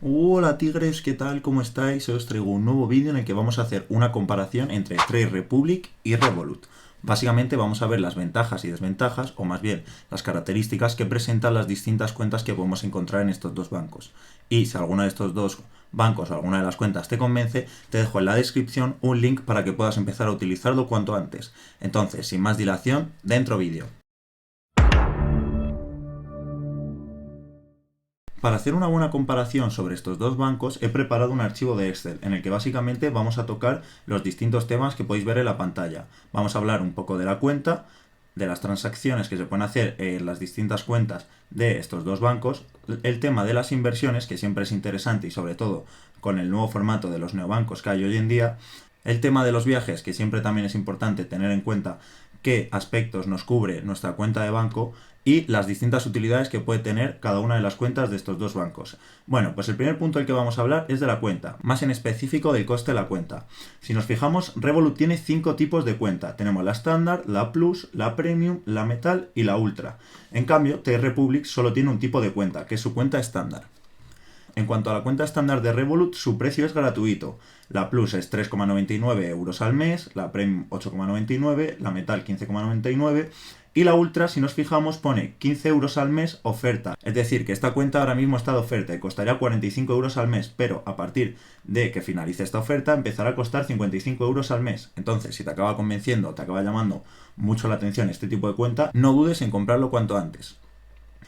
Hola tigres, ¿qué tal? ¿Cómo estáis? Hoy os traigo un nuevo vídeo en el que vamos a hacer una comparación entre Trade Republic y Revolut. Básicamente vamos a ver las ventajas y desventajas, o más bien las características que presentan las distintas cuentas que podemos encontrar en estos dos bancos. Y si alguno de estos dos bancos o alguna de las cuentas te convence, te dejo en la descripción un link para que puedas empezar a utilizarlo cuanto antes. Entonces, sin más dilación, dentro vídeo. Para hacer una buena comparación sobre estos dos bancos he preparado un archivo de Excel en el que básicamente vamos a tocar los distintos temas que podéis ver en la pantalla. Vamos a hablar un poco de la cuenta, de las transacciones que se pueden hacer en las distintas cuentas de estos dos bancos, el tema de las inversiones, que siempre es interesante y sobre todo con el nuevo formato de los neobancos que hay hoy en día, el tema de los viajes, que siempre también es importante tener en cuenta qué aspectos nos cubre nuestra cuenta de banco y las distintas utilidades que puede tener cada una de las cuentas de estos dos bancos. Bueno, pues el primer punto del que vamos a hablar es de la cuenta, más en específico del coste de la cuenta. Si nos fijamos, Revolut tiene 5 tipos de cuenta. Tenemos la estándar, la plus, la premium, la metal y la ultra. En cambio, Trade Republic solo tiene un tipo de cuenta, que es su cuenta estándar. En cuanto a la cuenta estándar de Revolut, su precio es gratuito. La Plus es 3,99 euros al mes, la Premium 8,99, la Metal 15,99 y la Ultra, si nos fijamos, pone 15 euros al mes oferta. Es decir, que esta cuenta ahora mismo está de oferta y costaría 45 euros al mes, pero a partir de que finalice esta oferta empezará a costar 55 euros al mes. Entonces, si te acaba convenciendo, te acaba llamando mucho la atención este tipo de cuenta, no dudes en comprarlo cuanto antes.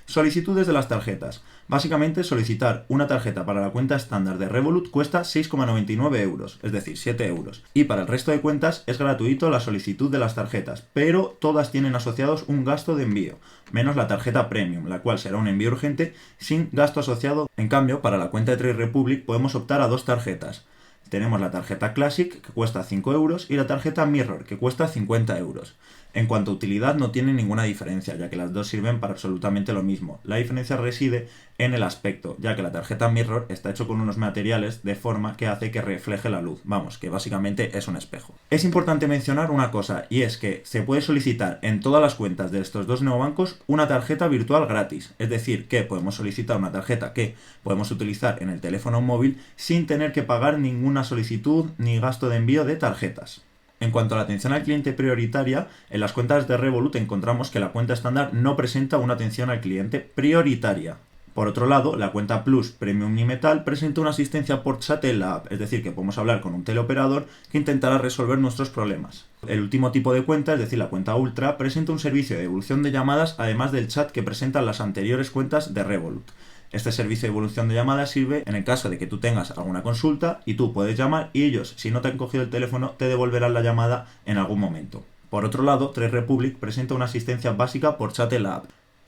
Solicitudes de las tarjetas. Básicamente, solicitar una tarjeta para la cuenta estándar de Revolut cuesta 6,99 euros, es decir, 7 euros. Y para el resto de cuentas es gratuito la solicitud de las tarjetas, pero todas tienen asociados un gasto de envío, menos la tarjeta Premium, la cual será un envío urgente sin gasto asociado. En cambio, para la cuenta de Trade Republic podemos optar a dos tarjetas. Tenemos la tarjeta Classic, que cuesta 5 euros, y la tarjeta Mirror, que cuesta 50 euros. En cuanto a utilidad, no tiene ninguna diferencia, ya que las dos sirven para absolutamente lo mismo. La diferencia reside en el aspecto, ya que la tarjeta Mirror está hecho con unos materiales de forma que hace que refleje la luz. Vamos, que básicamente es un espejo. Es importante mencionar una cosa, y es que se puede solicitar en todas las cuentas de estos dos neobancos una tarjeta virtual gratis. Es decir, que podemos solicitar una tarjeta que podemos utilizar en el teléfono móvil sin tener que pagar ninguna solicitud ni gasto de envío de tarjetas. En cuanto a la atención al cliente prioritaria, en las cuentas de Revolut encontramos que la cuenta estándar no presenta una atención al cliente prioritaria. Por otro lado, la cuenta Plus, Premium y Metal presenta una asistencia por chat en la app, es decir, que podemos hablar con un teleoperador que intentará resolver nuestros problemas. El último tipo de cuenta, es decir, la cuenta Ultra, presenta un servicio de devolución de llamadas además del chat que presentan las anteriores cuentas de Revolut. Este servicio de devolución de llamadas sirve en el caso de que tú tengas alguna consulta y tú puedes llamar y ellos, si no te han cogido el teléfono, te devolverán la llamada en algún momento. Por otro lado, Trade Republic presenta una asistencia básica por chat en la app.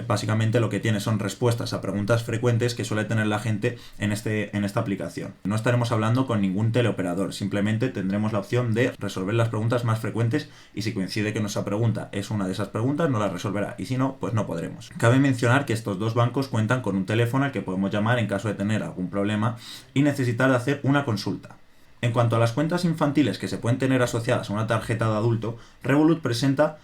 Básicamente lo que tiene son respuestas a preguntas frecuentes que suele tener la gente en esta aplicación. No estaremos hablando con ningún teleoperador, simplemente tendremos la opción de resolver las preguntas más frecuentes y si coincide que nuestra pregunta es una de esas preguntas, no la resolverá y si no, pues no podremos. Cabe mencionar que estos dos bancos cuentan con un teléfono al que podemos llamar en caso de tener algún problema y necesitar de hacer una consulta. En cuanto a las cuentas infantiles que se pueden tener asociadas a una tarjeta de adulto, Revolut presenta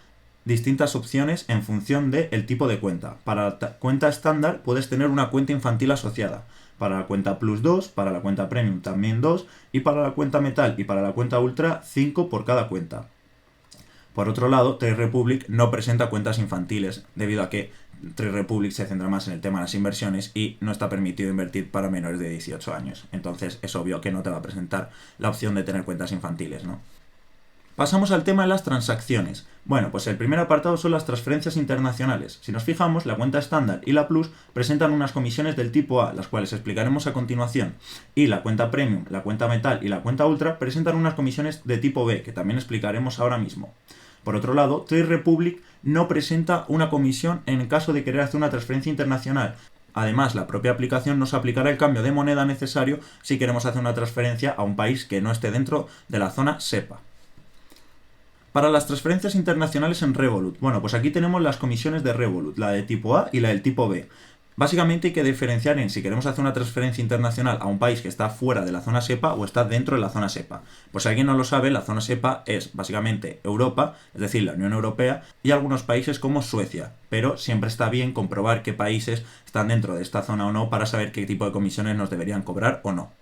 distintas opciones en función del tipo de cuenta. Para la cuenta estándar puedes tener una cuenta infantil asociada. Para la cuenta Plus 2, para la cuenta Premium también 2 y para la cuenta Metal y para la cuenta Ultra 5 por cada cuenta. Por otro lado, Trade Republic no presenta cuentas infantiles debido a que Trade Republic se centra más en el tema de las inversiones y no está permitido invertir para menores de 18 años. Entonces es obvio que no te va a presentar la opción de tener cuentas infantiles, ¿no? Pasamos al tema de las transacciones. Bueno, pues el primer apartado son las transferencias internacionales. Si nos fijamos, la cuenta estándar y la Plus presentan unas comisiones del tipo A, las cuales explicaremos a continuación, y la cuenta Premium, la cuenta Metal y la cuenta Ultra presentan unas comisiones de tipo B, que también explicaremos ahora mismo. Por otro lado, Trade Republic no presenta una comisión en caso de querer hacer una transferencia internacional. Además, la propia aplicación nos aplicará el cambio de moneda necesario si queremos hacer una transferencia a un país que no esté dentro de la zona SEPA. Para las transferencias internacionales en Revolut, bueno, pues aquí tenemos las comisiones de Revolut, la de tipo A y la del tipo B. Básicamente hay que diferenciar en si queremos hacer una transferencia internacional a un país que está fuera de la zona SEPA o está dentro de la zona SEPA. Pues si alguien no lo sabe, la zona SEPA es básicamente Europa, es decir, la Unión Europea, y algunos países como Suecia. Pero siempre está bien comprobar qué países están dentro de esta zona o no para saber qué tipo de comisiones nos deberían cobrar o no.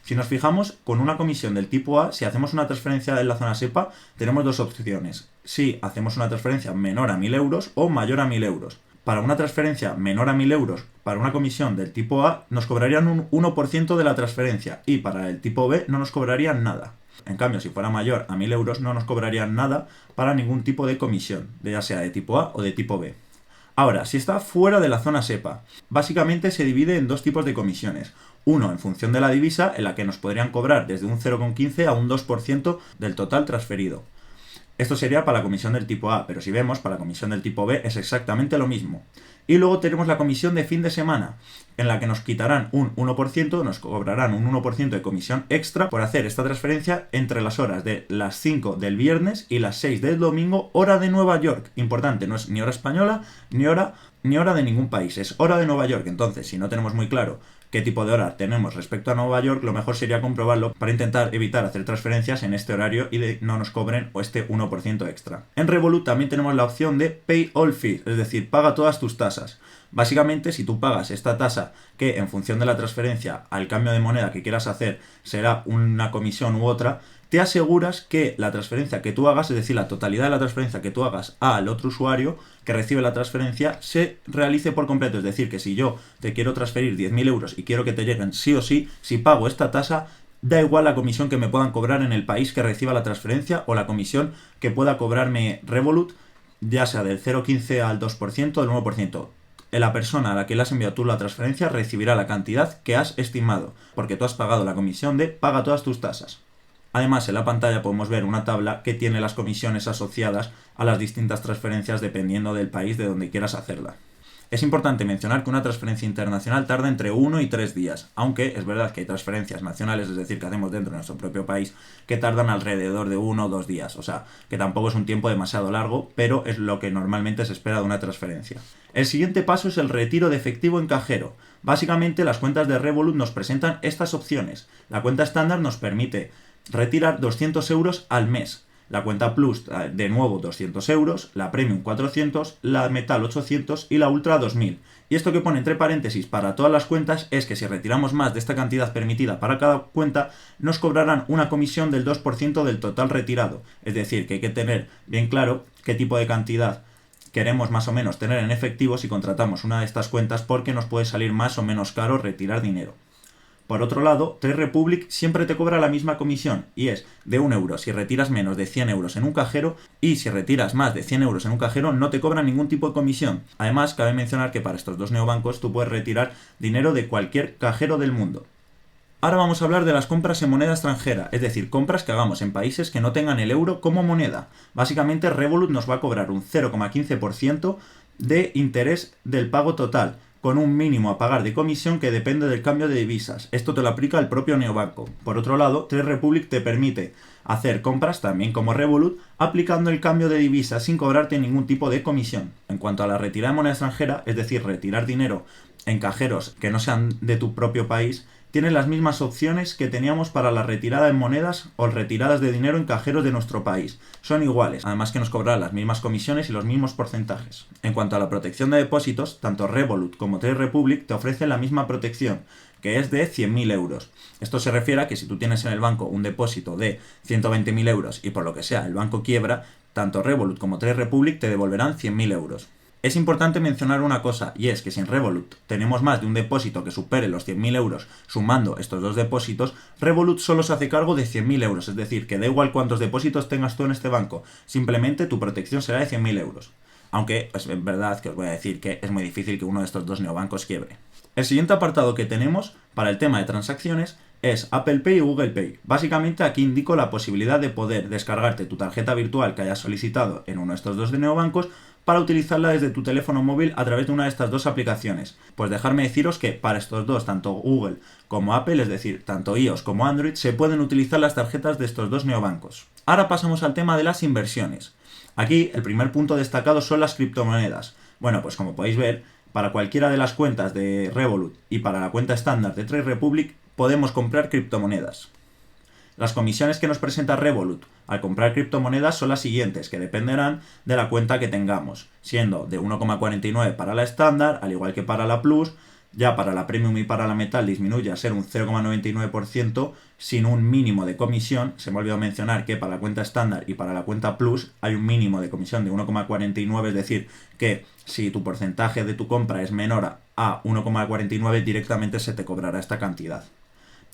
Si nos fijamos, con una comisión del tipo A, si hacemos una transferencia en la zona SEPA, tenemos dos opciones. Si hacemos una transferencia menor a 1.000 euros o mayor a 1.000 euros. Para una transferencia menor a 1.000 euros, para una comisión del tipo A, nos cobrarían un 1% de la transferencia y para el tipo B no nos cobrarían nada. En cambio, si fuera mayor a 1.000 euros, no nos cobrarían nada para ningún tipo de comisión, ya sea de tipo A o de tipo B. Ahora, si está fuera de la zona SEPA, básicamente se divide en dos tipos de comisiones. Uno en función de la divisa, en la que nos podrían cobrar desde un 0,15 a un 2% del total transferido. Esto sería para la comisión del tipo A, pero si vemos, para la comisión del tipo B es exactamente lo mismo. Y luego tenemos la comisión de fin de semana, en la que nos quitarán un 1%, nos cobrarán un 1% de comisión extra por hacer esta transferencia entre las horas de las 5 del viernes y las 6 del domingo, hora de Nueva York. Importante, no es ni hora española, ni hora de ningún país, es hora de Nueva York. Entonces, si no tenemos muy claro qué tipo de hora tenemos respecto a Nueva York, lo mejor sería comprobarlo para intentar evitar hacer transferencias en este horario y no nos cobren este 1% extra. En Revolut también tenemos la opción de Pay All Fees, es decir, paga todas tus tasas. Básicamente, si tú pagas esta tasa, que en función de la transferencia al cambio de moneda que quieras hacer será una comisión u otra, te aseguras que la transferencia que tú hagas, es decir, la totalidad de la transferencia que tú hagas al otro usuario que recibe la transferencia, se realice por completo. Es decir, que si yo te quiero transferir 10.000 euros y quiero que te lleguen sí o sí, si pago esta tasa, da igual la comisión que me puedan cobrar en el país que reciba la transferencia o la comisión que pueda cobrarme Revolut, ya sea del 0,15 al 2%, del 1%. La persona a la que le has enviado tú la transferencia recibirá la cantidad que has estimado, porque tú has pagado la comisión de paga todas tus tasas. Además, en la pantalla podemos ver una tabla que tiene las comisiones asociadas a las distintas transferencias dependiendo del país de donde quieras hacerla. Es importante mencionar que una transferencia internacional tarda entre 1 y 3 días, aunque es verdad que hay transferencias nacionales, es decir, que hacemos dentro de nuestro propio país, que tardan alrededor de 1 o 2 días, o sea, que tampoco es un tiempo demasiado largo, pero es lo que normalmente se espera de una transferencia. El siguiente paso es el retiro de efectivo en cajero. Básicamente, las cuentas de Revolut nos presentan estas opciones. La cuenta estándar nos permite retirar 200 euros al mes. La cuenta Plus, de nuevo 200 euros, la Premium 400, la Metal 800 y la Ultra 2000. Y esto que pone entre paréntesis para todas las cuentas es que si retiramos más de esta cantidad permitida para cada cuenta, nos cobrarán una comisión del 2% del total retirado. Es decir, que hay que tener bien claro qué tipo de cantidad queremos más o menos tener en efectivo si contratamos una de estas cuentas, porque nos puede salir más o menos caro retirar dinero. Por otro lado, Trade Republic siempre te cobra la misma comisión y es de 1 euro si retiras menos de 100 euros en un cajero, y si retiras más de 100 euros en un cajero no te cobran ningún tipo de comisión. Además, cabe mencionar que para estos dos neobancos tú puedes retirar dinero de cualquier cajero del mundo. Ahora vamos a hablar de las compras en moneda extranjera, es decir, compras que hagamos en países que no tengan el euro como moneda. Básicamente, Revolut nos va a cobrar un 0,15% de interés del pago total, con un mínimo a pagar de comisión que depende del cambio de divisas. Esto te lo aplica el propio neobanco. Por otro lado, Trade Republic te permite hacer compras también como Revolut, aplicando el cambio de divisas sin cobrarte ningún tipo de comisión. En cuanto a la retirada de moneda extranjera, es decir, retirar dinero en cajeros que no sean de tu propio país, tienes las mismas opciones que teníamos para la retirada en monedas o retiradas de dinero en cajeros de nuestro país. Son iguales, además que nos cobrarán las mismas comisiones y los mismos porcentajes. En cuanto a la protección de depósitos, tanto Revolut como Trade Republic te ofrecen la misma protección, que es de 100.000 euros. Esto se refiere a que si tú tienes en el banco un depósito de 120.000 euros y por lo que sea el banco quiebra, tanto Revolut como Trade Republic te devolverán 100.000 euros. Es importante mencionar una cosa, y es que si en Revolut tenemos más de un depósito que supere los 100.000 euros sumando estos dos depósitos, Revolut solo se hace cargo de 100.000 euros, es decir, que da igual cuántos depósitos tengas tú en este banco, simplemente tu protección será de 100.000 euros. Aunque es verdad que os voy a decir que es muy difícil que uno de estos dos neobancos quiebre. El siguiente apartado que tenemos para el tema de transacciones es Apple Pay y Google Pay. Básicamente aquí indico la posibilidad de poder descargarte tu tarjeta virtual que hayas solicitado en uno de estos dos neobancos para utilizarla desde tu teléfono móvil a través de una de estas dos aplicaciones. Pues dejarme deciros que para estos dos, tanto Google como Apple, es decir, tanto iOS como Android, se pueden utilizar las tarjetas de estos dos neobancos. Ahora pasamos al tema de las inversiones. Aquí el primer punto destacado son las criptomonedas. Bueno, pues como podéis ver, para cualquiera de las cuentas de Revolut y para la cuenta estándar de Trade Republic podemos comprar criptomonedas. Las comisiones que nos presenta Revolut al comprar criptomonedas son las siguientes, que dependerán de la cuenta que tengamos, siendo de 1,49 para la estándar, al igual que para la Plus. Ya para la Premium y para la Metal disminuye a ser un 0,99% sin un mínimo de comisión. Se me ha olvidado mencionar que para la cuenta estándar y para la cuenta Plus hay un mínimo de comisión de 1,49, es decir, que si tu porcentaje de tu compra es menor a 1,49 directamente se te cobrará esta cantidad.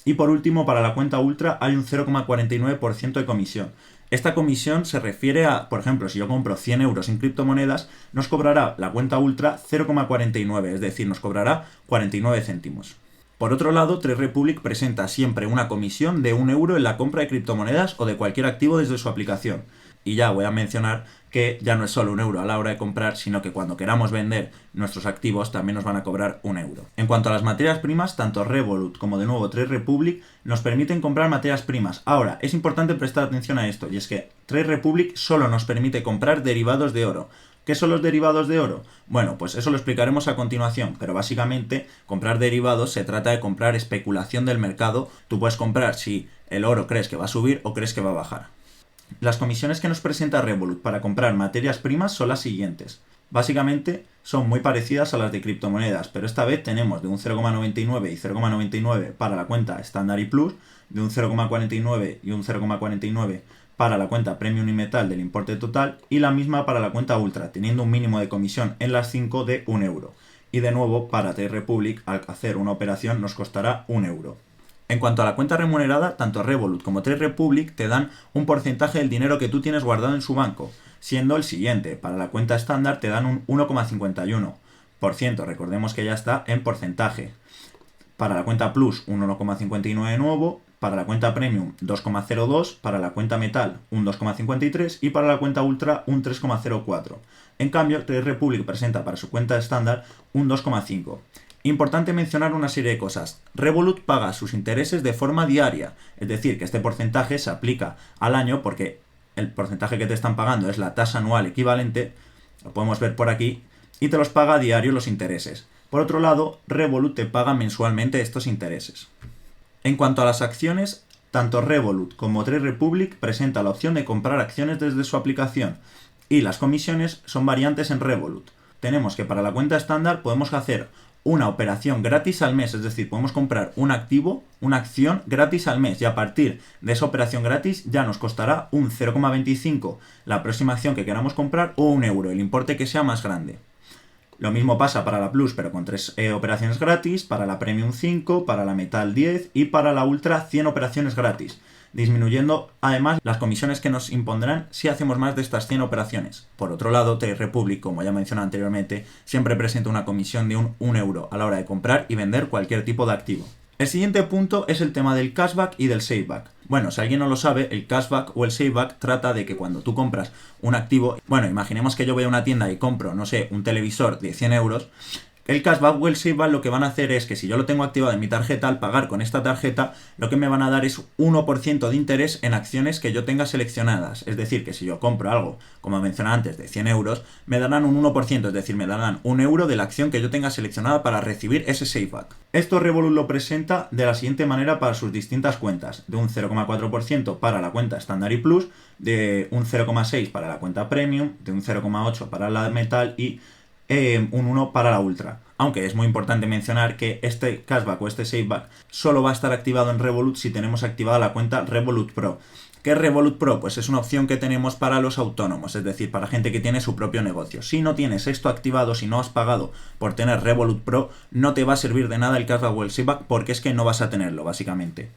Y por último, para la cuenta Ultra hay un 0,49% de comisión. Esta comisión se refiere a, por ejemplo, si yo compro 100 euros en criptomonedas, nos cobrará la cuenta Ultra 0,49, es decir, nos cobrará 49 céntimos. Por otro lado, Trade Republic presenta siempre una comisión de 1 euro en la compra de criptomonedas o de cualquier activo desde su aplicación. Y ya voy a mencionar que ya no es solo 1 euro a la hora de comprar, sino que cuando queramos vender nuestros activos también nos van a cobrar 1 euro. En cuanto a las materias primas, tanto Revolut como de nuevo Trade Republic nos permiten comprar materias primas. Ahora, es importante prestar atención a esto, y es que Trade Republic solo nos permite comprar derivados de oro. ¿Qué son los derivados de oro? Bueno, pues eso lo explicaremos a continuación, pero básicamente comprar derivados se trata de comprar especulación del mercado. Tú puedes comprar si el oro crees que va a subir o crees que va a bajar. Las comisiones que nos presenta Revolut para comprar materias primas son las siguientes. Básicamente son muy parecidas a las de criptomonedas, pero esta vez tenemos de un 0,99 y 0,99 para la cuenta estándar y Plus, de un 0,49 y un 0,49 para la cuenta Premium y Metal del importe total, y la misma para la cuenta Ultra, teniendo un mínimo de comisión en las 5 de 1 euro. Y de nuevo, para Trade Republic, al hacer una operación nos costará 1 euro. En cuanto a la cuenta remunerada, tanto Revolut como Trade Republic te dan un porcentaje del dinero que tú tienes guardado en su banco, siendo el siguiente. Para la cuenta estándar te dan un 1,51%, recordemos que ya está en porcentaje. Para la cuenta Plus un 1,59 de nuevo, para la cuenta Premium 2,02, para la cuenta Metal un 2,53 y para la cuenta Ultra un 3,04. En cambio, Trade Republic presenta para su cuenta estándar un 2,5. Importante mencionar una serie de cosas. Revolut paga sus intereses de forma diaria, es decir, que este porcentaje se aplica al año porque el porcentaje que te están pagando es la tasa anual equivalente, lo podemos ver por aquí, y te los paga a diario los intereses. Por otro lado, Revolut te paga mensualmente estos intereses. En cuanto a las acciones, tanto Revolut como Trade Republic presenta la opción de comprar acciones desde su aplicación, y las comisiones son variantes en Revolut. Tenemos que para la cuenta estándar podemos hacer una operación gratis al mes, es decir, podemos comprar un activo, una acción gratis al mes, y a partir de esa operación gratis ya nos costará un 0,25 la próxima acción que queramos comprar o 1 euro, el importe que sea más grande. Lo mismo pasa para la Plus, pero con 3 operaciones gratis, para la Premium 5, para la Metal 10 y para la Ultra 100 operaciones gratis, disminuyendo además las comisiones que nos impondrán si hacemos más de estas 100 operaciones. Por otro lado, Trade Republic, como ya mencioné anteriormente, siempre presenta una comisión de un 1 euro a la hora de comprar y vender cualquier tipo de activo. El siguiente punto es el tema del cashback y del saveback. Bueno, si alguien no lo sabe, el cashback o el saveback trata de que cuando tú compras un activo, bueno, imaginemos que yo voy a una tienda y compro, no sé, un televisor de 100 euros, el cashback o el saveback lo que van a hacer es que si yo lo tengo activado en mi tarjeta, al pagar con esta tarjeta, lo que me van a dar es 1% de interés en acciones que yo tenga seleccionadas. Es decir, que si yo compro algo, como mencioné antes, de 100 euros, me darán un 1%, es decir, me darán 1 euro de la acción que yo tenga seleccionada para recibir ese saveback. Esto Revolut lo presenta de la siguiente manera para sus distintas cuentas, de un 0,4% para la cuenta estándar y Plus, de un 0,6% para la cuenta Premium, de un 0,8% para la Metal y un 1 para la Ultra. Aunque es muy importante mencionar que este cashback o este saveback solo va a estar activado en Revolut si tenemos activada la cuenta Revolut Pro. ¿Qué es Revolut Pro? Pues es una opción que tenemos para los autónomos, es decir, para gente que tiene su propio negocio. Si no tienes esto activado, si no has pagado por tener Revolut Pro, no te va a servir de nada el cashback o el saveback porque es que no vas a tenerlo, básicamente.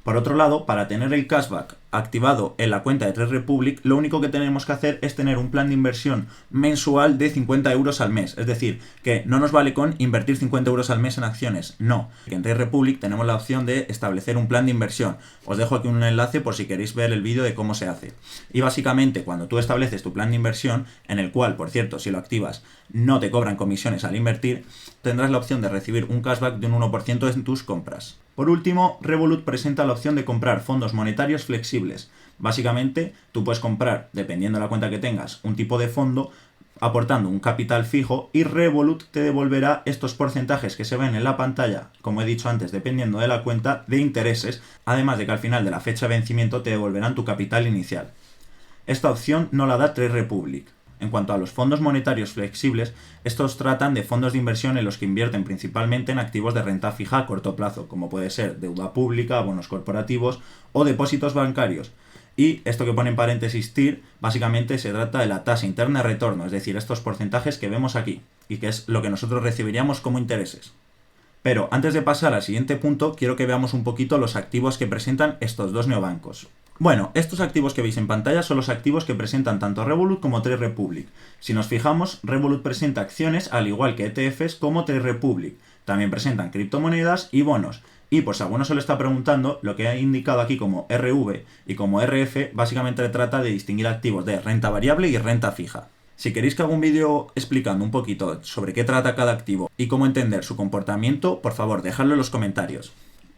Por otro lado, para tener el cashback activado en la cuenta de Trade Republic, lo único que tenemos que hacer es tener un plan de inversión mensual de 50 euros al mes. Es decir, que no nos vale con invertir 50 euros al mes en acciones, no. En Trade Republic tenemos la opción de establecer un plan de inversión. Os dejo aquí un enlace por si queréis ver el vídeo de cómo se hace. Y básicamente, cuando tú estableces tu plan de inversión, en el cual, por cierto, si lo activas, no te cobran comisiones al invertir, tendrás la opción de recibir un cashback de un 1% en tus compras. Por último, Revolut presenta la opción de comprar fondos monetarios flexibles. Básicamente, tú puedes comprar, dependiendo de la cuenta que tengas, un tipo de fondo aportando un capital fijo, y Revolut te devolverá estos porcentajes que se ven en la pantalla, como he dicho antes, dependiendo de la cuenta, de intereses, además de que al final de la fecha de vencimiento te devolverán tu capital inicial. Esta opción no la da Trade Republic. En cuanto a los fondos monetarios flexibles, estos tratan de fondos de inversión en los que invierten principalmente en activos de renta fija a corto plazo, como puede ser deuda pública, bonos corporativos o depósitos bancarios. Y esto que pone en paréntesis TIR, básicamente se trata de la tasa interna de retorno, es decir, estos porcentajes que vemos aquí, y que es lo que nosotros recibiríamos como intereses. Pero antes de pasar al siguiente punto, quiero que veamos un poquito los activos que presentan estos dos neobancos. Bueno, estos activos que veis en pantalla son los activos que presentan tanto Revolut como Trade Republic. Si nos fijamos, Revolut presenta acciones al igual que ETFs como Trade Republic. También presentan criptomonedas y bonos. Y por si alguno se lo está preguntando, lo que he indicado aquí como RV y como RF básicamente trata de distinguir activos de renta variable y renta fija. Si queréis que haga un vídeo explicando un poquito sobre qué trata cada activo y cómo entender su comportamiento, por favor, dejadlo en los comentarios.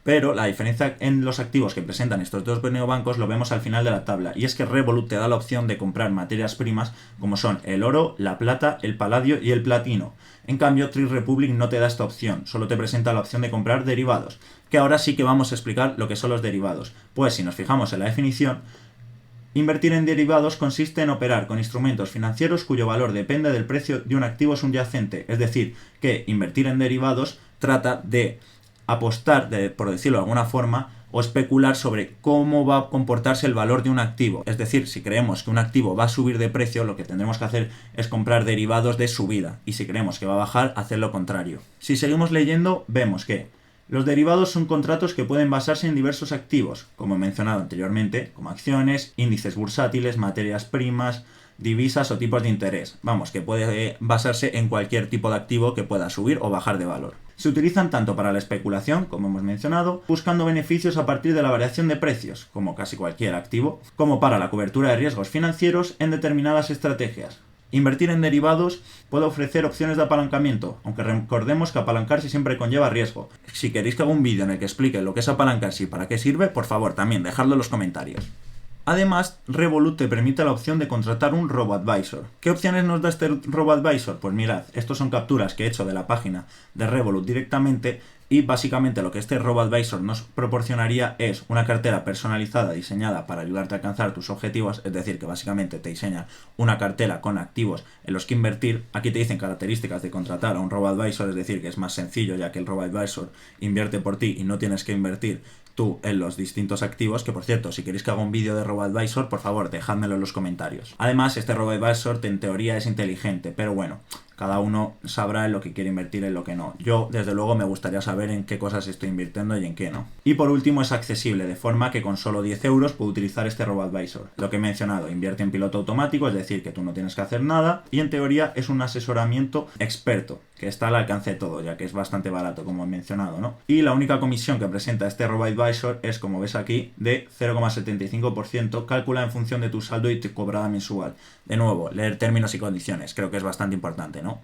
Pero la diferencia en los activos que presentan estos dos neobancos lo vemos al final de la tabla, y es que Revolut te da la opción de comprar materias primas como son el oro, la plata, el paladio y el platino. En cambio, Trade Republic no te da esta opción, solo te presenta la opción de comprar derivados, que ahora sí que vamos a explicar lo que son los derivados. Pues si nos fijamos en la definición, invertir en derivados consiste en operar con instrumentos financieros cuyo valor depende del precio de un activo subyacente, es decir, que invertir en derivados trata de apostar, por decirlo de alguna forma, o especular sobre cómo va a comportarse el valor de un activo. Es decir, si creemos que un activo va a subir de precio, lo que tendremos que hacer es comprar derivados de subida, y si creemos que va a bajar, hacer lo contrario. Si seguimos leyendo, vemos que los derivados son contratos que pueden basarse en diversos activos, como he mencionado anteriormente, como acciones, índices bursátiles, materias primas, divisas o tipos de interés. Vamos, que puede basarse en cualquier tipo de activo que pueda subir o bajar de valor. Se utilizan tanto para la especulación, como hemos mencionado, buscando beneficios a partir de la variación de precios, como casi cualquier activo, como para la cobertura de riesgos financieros en determinadas estrategias. Invertir en derivados puede ofrecer opciones de apalancamiento, aunque recordemos que apalancarse siempre conlleva riesgo. Si queréis que haga un vídeo en el que explique lo que es apalancarse y para qué sirve, por favor también dejadlo en los comentarios. Además, Revolut te permite la opción de contratar un robo-advisor. ¿Qué opciones nos da este robo-advisor? Pues mirad, estos son capturas que he hecho de la página de Revolut directamente, y básicamente lo que este robo-advisor nos proporcionaría es una cartera personalizada diseñada para ayudarte a alcanzar tus objetivos, es decir, que básicamente te diseña una cartera con activos en los que invertir. Aquí te dicen características de contratar a un robo-advisor, es decir, que es más sencillo ya que el robo-advisor invierte por ti y no tienes que invertir tú en los distintos activos, que por cierto, si queréis que haga un vídeo de robo-advisor, por favor, dejádmelo en los comentarios. Además, este robo-advisor en teoría es inteligente, pero bueno, cada uno sabrá en lo que quiere invertir y en lo que no. Yo, desde luego, me gustaría saber en qué cosas estoy invirtiendo y en qué no. Y por último, es accesible, de forma que con solo 10 euros puedo utilizar este robo-advisor. Lo que he mencionado, invierte en piloto automático, es decir, que tú no tienes que hacer nada, y en teoría es un asesoramiento experto, que está al alcance de todo, ya que es bastante barato, como he mencionado, ¿no? Y la única comisión que presenta este robo-advisor es, como ves aquí, de 0,75%, calculada en función de tu saldo y tu cobrada mensual. De nuevo, leer términos y condiciones, creo que es bastante importante, ¿no?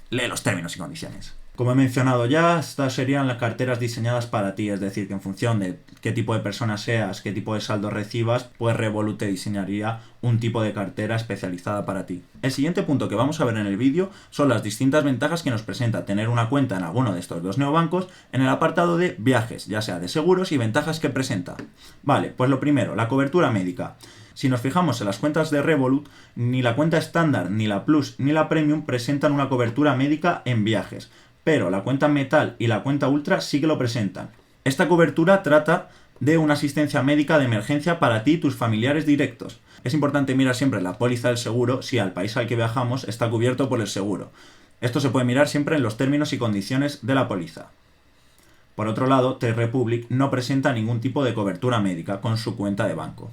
Lee los términos y condiciones. Como he mencionado ya, estas serían las carteras diseñadas para ti, es decir, que en función de qué tipo de persona seas, qué tipo de saldo recibas, pues Revolut te diseñaría un tipo de cartera especializada para ti. El siguiente punto que vamos a ver en el vídeo son las distintas ventajas que nos presenta tener una cuenta en alguno de estos dos neobancos en el apartado de viajes, ya sea de seguros y ventajas que presenta. Vale, pues lo primero, la cobertura médica. Si nos fijamos en las cuentas de Revolut, ni la cuenta estándar, ni la Plus, ni la Premium presentan una cobertura médica en viajes, pero la cuenta Metal y la cuenta Ultra sí que lo presentan. Esta cobertura trata de una asistencia médica de emergencia para ti y tus familiares directos. Es importante mirar siempre la póliza del seguro si al país al que viajamos está cubierto por el seguro. Esto se puede mirar siempre en los términos y condiciones de la póliza. Por otro lado, Trade Republic no presenta ningún tipo de cobertura médica con su cuenta de banco.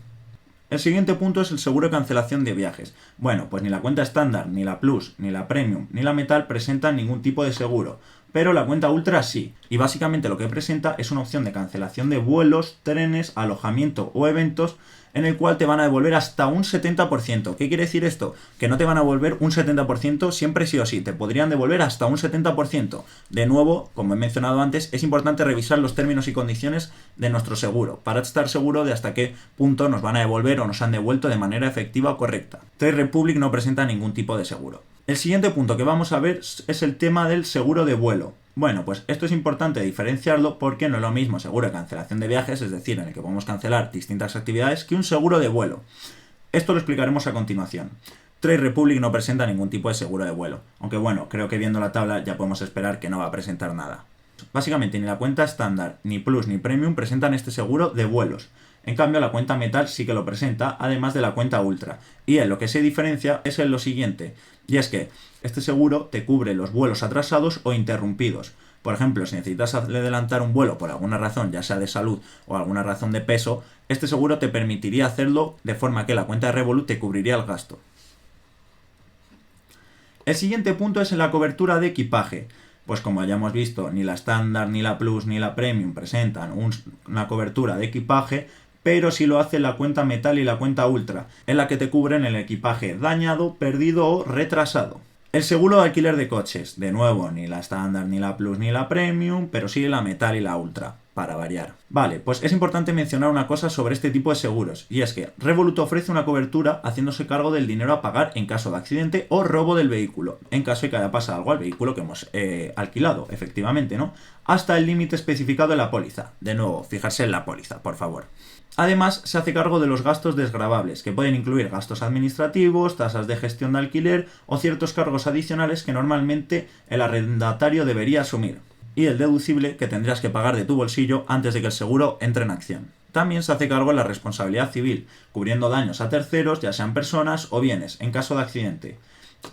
El siguiente punto es el seguro de cancelación de viajes. Bueno, pues ni la cuenta estándar, ni la Plus, ni la Premium, ni la Metal presentan ningún tipo de seguro. pero la cuenta Ultra sí. Y básicamente lo que presenta es una opción de cancelación de vuelos, trenes, alojamiento o eventos en el cual te van a devolver hasta un 70%. ¿Qué quiere decir esto? Que no te van a devolver un 70% siempre sí o sí, te podrían devolver hasta un 70%. De nuevo, como he mencionado antes, es importante revisar los términos y condiciones de nuestro seguro, para estar seguro de hasta qué punto nos van a devolver o nos han devuelto de manera efectiva o correcta. Trade Republic no presenta ningún tipo de seguro. El siguiente punto que vamos a ver es el tema del seguro de vuelo. Bueno, pues esto es importante diferenciarlo porque no es lo mismo seguro de cancelación de viajes, es decir, en el que podemos cancelar distintas actividades, que un seguro de vuelo. Esto lo explicaremos a continuación. Trade Republic no presenta ningún tipo de seguro de vuelo, aunque bueno, creo que viendo la tabla ya podemos esperar que no va a presentar nada. Básicamente ni la cuenta estándar, ni Plus ni Premium presentan este seguro de vuelos. En cambio, la cuenta Metal sí que lo presenta, además de la cuenta Ultra. Y en lo que se diferencia es en lo siguiente, y es que este seguro te cubre los vuelos atrasados o interrumpidos. Por ejemplo, si necesitas adelantar un vuelo por alguna razón, ya sea de salud o alguna razón de peso, este seguro te permitiría hacerlo de forma que la cuenta de Revolut te cubriría el gasto. El siguiente punto es en la cobertura de equipaje. Pues como ya hemos visto, ni la estándar, ni la Plus, ni la Premium presentan una cobertura de equipaje, pero sí lo hace la cuenta Metal y la cuenta Ultra, en la que te cubren el equipaje dañado, perdido o retrasado. El seguro de alquiler de coches, de nuevo, ni la estándar, ni la Plus, ni la Premium, pero sí la Metal y la Ultra, para variar. Vale, pues es importante mencionar una cosa sobre este tipo de seguros, y es que Revolut ofrece una cobertura haciéndose cargo del dinero a pagar en caso de accidente o robo del vehículo, en caso de que haya pasado algo al vehículo que hemos alquilado, efectivamente, ¿no? Hasta el límite especificado en la póliza. De nuevo, fijarse en la póliza, por favor. Además, se hace cargo de los gastos desgravables, que pueden incluir gastos administrativos, tasas de gestión de alquiler o ciertos cargos adicionales que normalmente el arrendatario debería asumir, y el deducible que tendrías que pagar de tu bolsillo antes de que el seguro entre en acción. También se hace cargo de la responsabilidad civil, cubriendo daños a terceros, ya sean personas o bienes, en caso de accidente.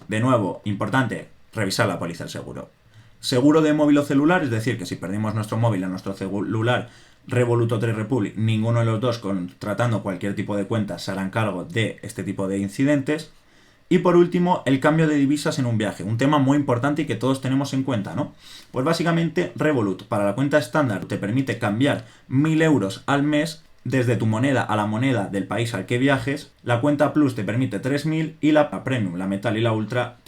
De nuevo, importante, revisar la póliza del seguro. Seguro de móvil o celular, es decir, que si perdimos nuestro móvil o nuestro celular, Revolut o Trade Republic, ninguno de los dos contratando cualquier tipo de cuenta se harán cargo de este tipo de incidentes. Y por último, el cambio de divisas en un viaje, un tema muy importante y que todos tenemos en cuenta, ¿no? Pues básicamente Revolut para la cuenta estándar te permite cambiar 1.000 euros al mes desde tu moneda a la moneda del país al que viajes. La cuenta Plus te permite 3.000 y la Premium, la Metal y la Ultra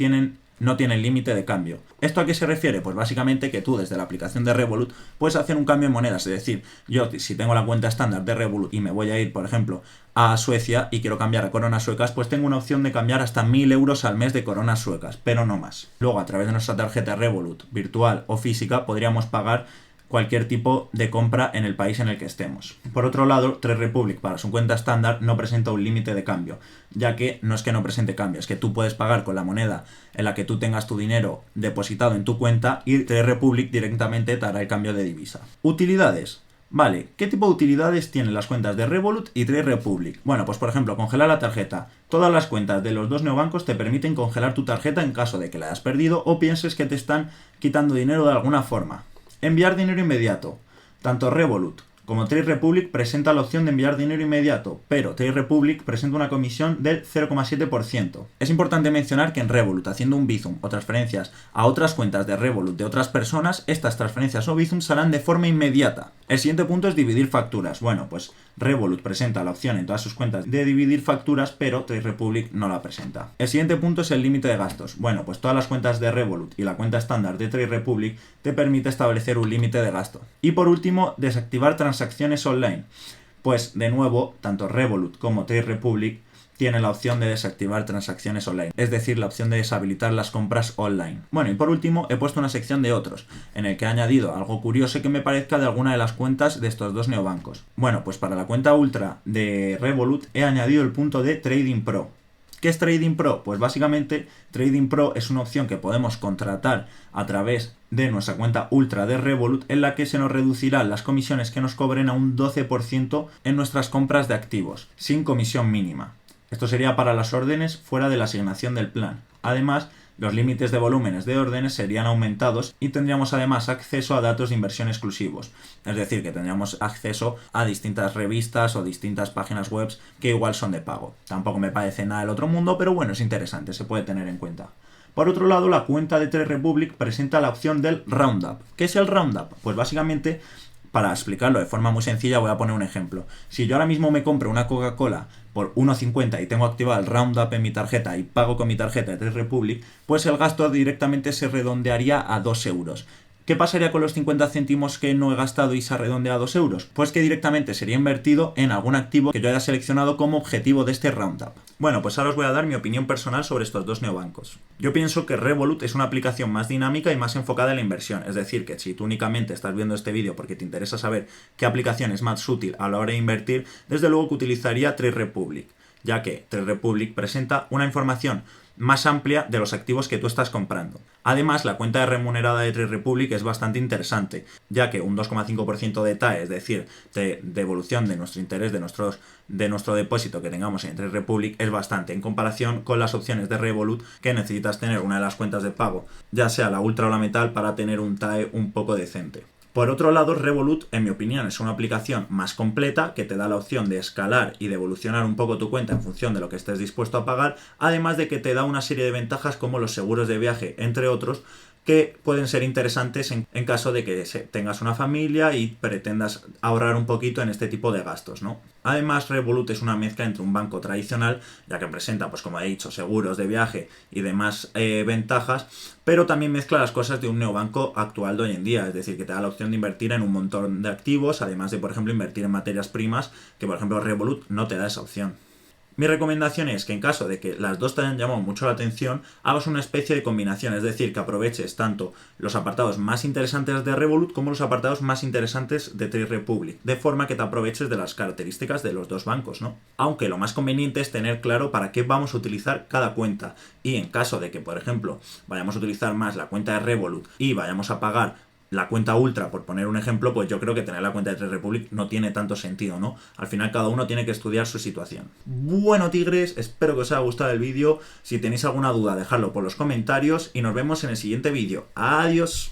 no tienen límite de cambio. ¿Esto a qué se refiere? Pues básicamente que tú desde la aplicación de Revolut puedes hacer un cambio en monedas. Es decir, yo si tengo la cuenta estándar de Revolut y me voy a ir, por ejemplo, a Suecia y quiero cambiar a coronas suecas, pues tengo una opción de cambiar hasta 1.000 euros al mes de coronas suecas, pero no más. Luego, a través de nuestra tarjeta Revolut, virtual o física, podríamos pagar cualquier tipo de compra en el país en el que estemos. Por otro lado, Trade Republic para su cuenta estándar no presenta un límite de cambio, ya que no es que no presente cambio, es que tú puedes pagar con la moneda en la que tú tengas tu dinero depositado en tu cuenta y Trade Republic directamente te hará el cambio de divisa. Utilidades. Vale, ¿qué tipo de utilidades tienen las cuentas de Revolut y Trade Republic? Bueno, pues por ejemplo, congelar la tarjeta. Todas las cuentas de los dos neobancos te permiten congelar tu tarjeta en caso de que la hayas perdido o pienses que te están quitando dinero de alguna forma. Enviar dinero inmediato. Tanto Revolut como Trade Republic presenta la opción de enviar dinero inmediato, pero Trade Republic presenta una comisión del 0,7%. Es importante mencionar que en Revolut, haciendo un Bizum o transferencias a otras cuentas de Revolut de otras personas, estas transferencias o Bizum se harán de forma inmediata. El siguiente punto es dividir facturas. Bueno, pues Revolut presenta la opción en todas sus cuentas de dividir facturas, pero Trade Republic no la presenta. El siguiente punto es el límite de gastos. Bueno, pues todas las cuentas de Revolut y la cuenta estándar de Trade Republic te permite establecer un límite de gasto. Y por último, desactivar transacciones online. Pues de nuevo, tanto Revolut como Trade Republic tienen la opción de desactivar transacciones online, es decir, la opción de deshabilitar las compras online. Bueno, y por último he puesto una sección de otros, en el que he añadido algo curioso que me parezca de alguna de las cuentas de estos dos neobancos. Bueno, pues para la cuenta Ultra de Revolut he añadido el punto de Trading Pro. ¿Qué es Trading Pro? Pues básicamente Trading Pro es una opción que podemos contratar a través de nuestra cuenta Ultra de Revolut, en la que se nos reducirán las comisiones que nos cobren a un 12% en nuestras compras de activos, sin comisión mínima. Esto sería para las órdenes fuera de la asignación del plan. Además, los límites de volúmenes de órdenes serían aumentados y tendríamos además acceso a datos de inversión exclusivos. Es decir, que tendríamos acceso a distintas revistas o distintas páginas web que igual son de pago. Tampoco me parece nada del otro mundo, pero bueno, es interesante, se puede tener en cuenta. Por otro lado, la cuenta de Trade Republic presenta la opción del Roundup. ¿Qué es el Roundup? Pues básicamente, para explicarlo de forma muy sencilla, voy a poner un ejemplo. Si yo ahora mismo me compro una Coca-Cola por 1,50 y tengo activado el Roundup en mi tarjeta y pago con mi tarjeta de Trade Republic, pues el gasto directamente se redondearía a 2 euros. ¿Qué pasaría con los 50 céntimos que no he gastado y se redondea a 2 euros? Pues que directamente sería invertido en algún activo que yo haya seleccionado como objetivo de este Roundup. Bueno, pues ahora os voy a dar mi opinión personal sobre estos dos neobancos. Yo pienso que Revolut es una aplicación más dinámica y más enfocada en la inversión. Es decir, que si tú únicamente estás viendo este vídeo porque te interesa saber qué aplicación es más útil a la hora de invertir, desde luego que utilizaría Trade Republic, ya que Trade Republic presenta una información más amplia de los activos que tú estás comprando. Además, la cuenta remunerada de Trade Republic es bastante interesante, ya que un 2,5% de TAE, es decir, de devolución de nuestro interés, de nuestro depósito que tengamos en Trade Republic, es bastante en comparación con las opciones de Revolut, que necesitas tener una de las cuentas de pago, ya sea la Ultra o la Metal, para tener un TAE un poco decente. Por otro lado, Revolut, en mi opinión, es una aplicación más completa que te da la opción de escalar y de evolucionar un poco tu cuenta en función de lo que estés dispuesto a pagar, además de que te da una serie de ventajas como los seguros de viaje, entre otros, que pueden ser interesantes en caso de que tengas una familia y pretendas ahorrar un poquito en este tipo de gastos, ¿no? Además, Revolut es una mezcla entre un banco tradicional, ya que presenta, pues como he dicho, seguros de viaje y demás ventajas, pero también mezcla las cosas de un neobanco actual de hoy en día, es decir, que te da la opción de invertir en un montón de activos, además de, por ejemplo, invertir en materias primas, que por ejemplo Revolut no te da esa opción. Mi recomendación es que en caso de que las dos te hayan llamado mucho la atención, hagas una especie de combinación, es decir, que aproveches tanto los apartados más interesantes de Revolut como los apartados más interesantes de Trade Republic, de forma que te aproveches de las características de los dos bancos, ¿no? Aunque lo más conveniente es tener claro para qué vamos a utilizar cada cuenta, y en caso de que, por ejemplo, vayamos a utilizar más la cuenta de Revolut y vayamos a pagar la cuenta Ultra, por poner un ejemplo, pues yo creo que tener la cuenta de Trade Republic no tiene tanto sentido, ¿no? Al final cada uno tiene que estudiar su situación. Bueno, tigres, espero que os haya gustado el vídeo. Si tenéis alguna duda, dejadlo por los comentarios y nos vemos en el siguiente vídeo. ¡Adiós!